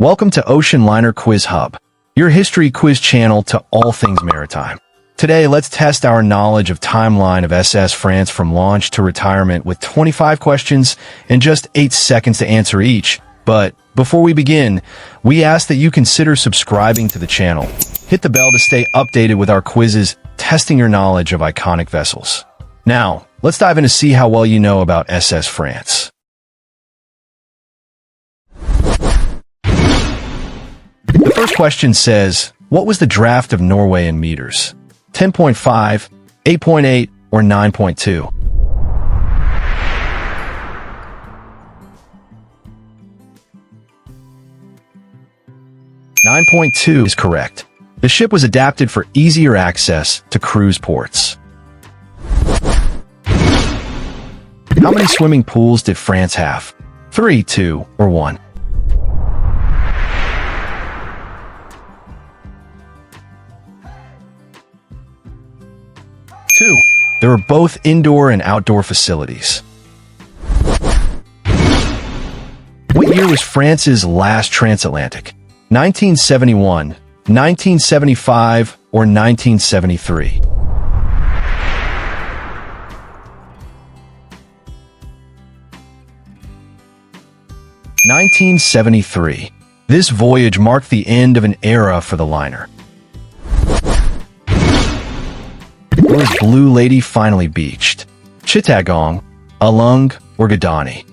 Welcome to Oceanliner Quiz Hub, your history quiz channel to all things maritime. Today, let's test our knowledge of timeline of SS France from launch to retirement with 25 questions and just 8 seconds to answer each. But before we begin, we ask that you consider subscribing to the channel. Hit the bell to stay updated with our quizzes, testing your knowledge of iconic vessels. Now, let's dive in to see how well you know about SS France. The first question says, what was the draft of Norway in meters? 10.5, 8.8, or 9.2? .2 is correct. The ship was adapted for easier access to cruise ports. How many swimming pools did France have? 3, 2, or 1? 2. There were both indoor and outdoor facilities. What year was France's last transatlantic? 1971, 1975, or 1973? (1973). This voyage marked the end of an era for the liner. Where was Blue Lady finally beached? Chittagong, Alung, or Gadani?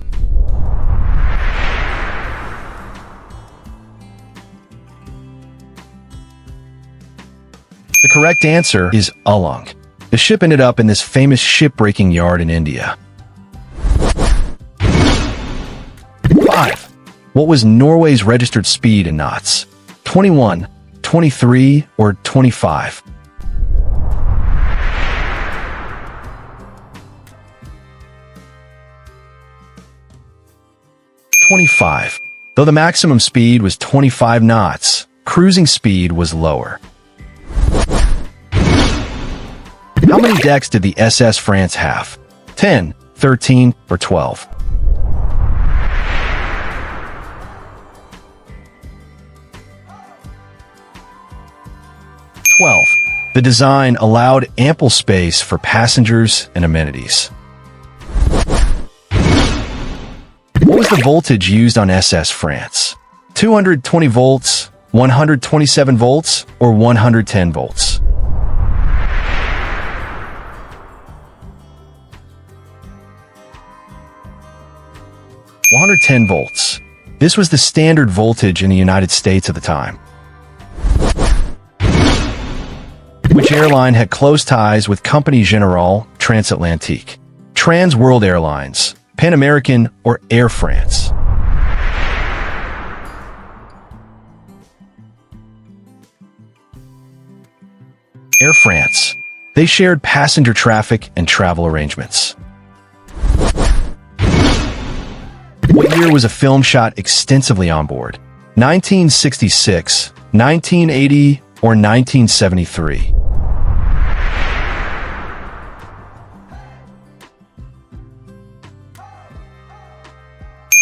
The correct answer is Alung. The ship ended up in this famous shipbreaking yard in India. 5. What was Norway's registered speed in knots? 21, 23, or 25? 25. Though the maximum speed was 25 knots, cruising speed was lower. How many decks did the SS France have? 10, 13, or 12? 12. The design allowed ample space for passengers and amenities. What was the voltage used on SS France? 220 volts, 127 volts, or 110 volts? 110 volts. This was the standard voltage in the United States at the time. Which airline had close ties with Compagnie Générale Transatlantique? Trans World Airlines, Pan American, or Air France? Air France. They shared passenger traffic and travel arrangements. What year was a film shot extensively on board? 1966, 1980, or 1973?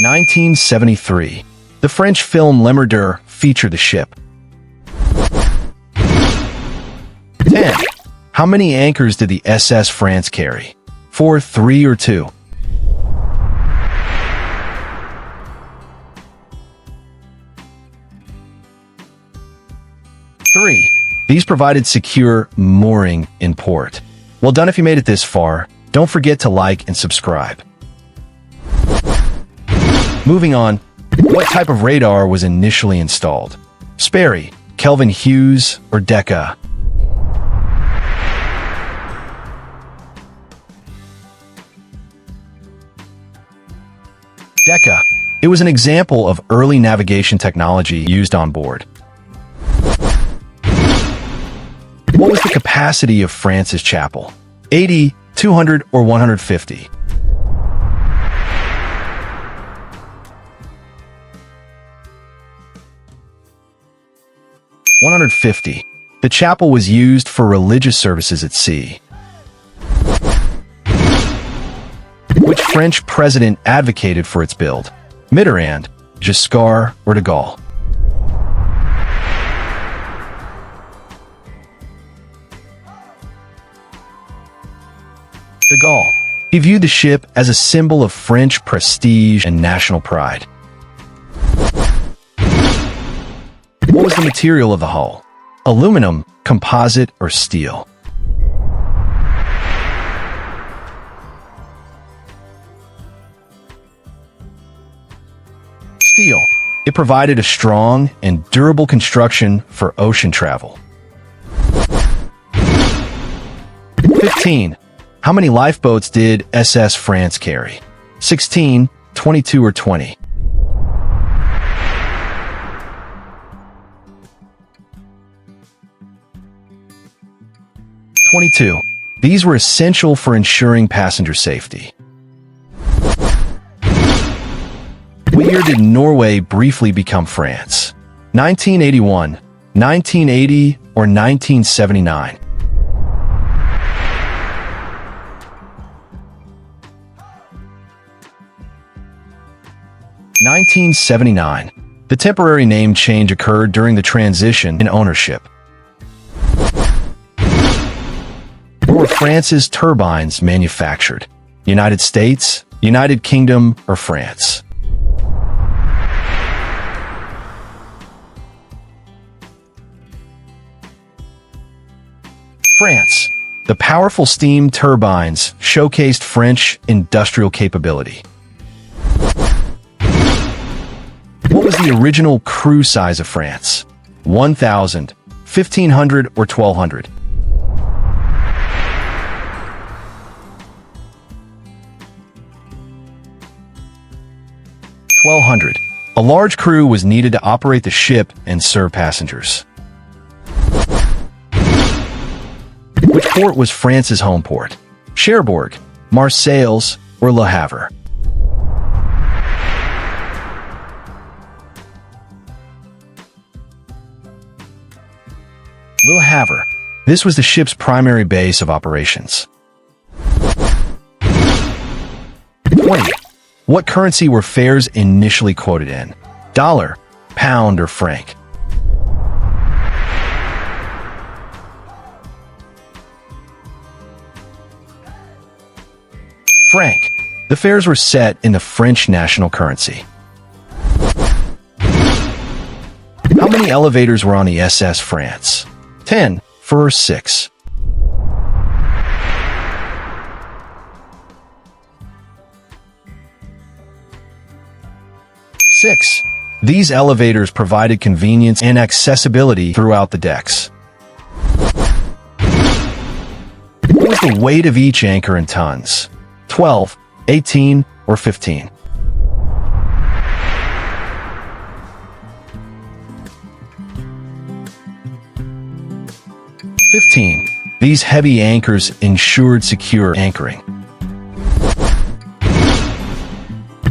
1973. The French film Le Murder featured the ship. 10. How many anchors did the SS France carry? 4, 3, or 2? 3. These provided secure mooring in port. Well done if you made it this far. Don't forget to like and subscribe. Moving on, what type of radar was initially installed? Sperry, Kelvin Hughes, or Decca? Decca. It was an example of early navigation technology used on board. What was the capacity of France's chapel? 80, 200, or 150? 150. The chapel was used for religious services at sea. Which French president advocated for its build? Mitterrand, Giscard, or de Gaulle? De Gaulle. He viewed the ship as a symbol of French prestige and national pride. What was the material of the hull? Aluminum, composite, or steel? Steel. It provided a strong and durable construction for ocean travel. 15. How many lifeboats did SS France carry? 16, 22, or 20? 22. These were essential for ensuring passenger safety. What year did Norway briefly become France? 1981, 1980, or 1979? 1979. The temporary name change occurred during the transition in ownership. Where were France's turbines manufactured? United States, United Kingdom, or France? France. The powerful steam turbines showcased French industrial capability. What was the original crew size of France? 1,000, 1,500, or 1,200? 1,200. A large crew was needed to operate the ship and serve passengers. Which port was France's home port? Cherbourg, Marseilles, or Le Havre? Le Havre. This was the ship's primary base of operations. 20. What currency were fares initially quoted in? Dollar, pound, or franc? Franc. The fares were set in the French national currency. How many elevators were on the SS France? 10, 4, or 6? 6. These elevators provided convenience and accessibility throughout the decks. What was the weight of each anchor in tons? 12, 18, or 15? 15. These heavy anchors ensured secure anchoring.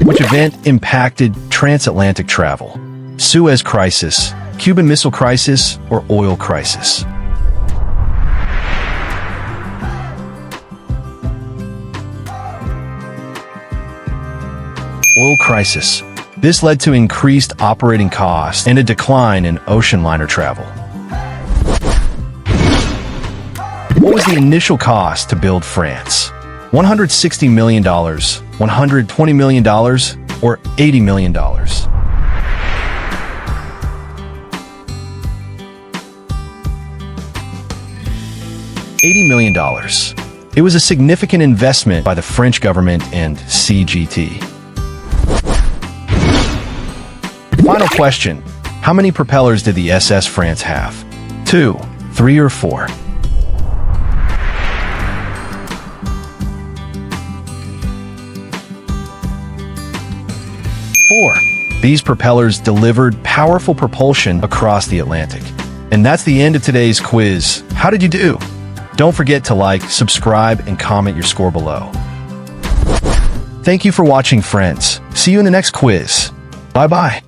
Which event impacted transatlantic travel? Suez Crisis, Cuban Missile Crisis, or Oil Crisis? Oil crisis. This led to increased operating costs and a decline in oceanliner travel. What was the initial cost to build France? $160 million, $120 million, or $80 million? $80 million. It was a significant investment by the French government and CGT. Final question. How many propellers did the SS France have? 2, 3, or 4? 4. These propellers delivered powerful propulsion across the Atlantic. And that's the end of today's quiz. How did you do? Don't forget to like, subscribe, and comment your score below. Thank you for watching, friends. See you in the next quiz. Bye-bye.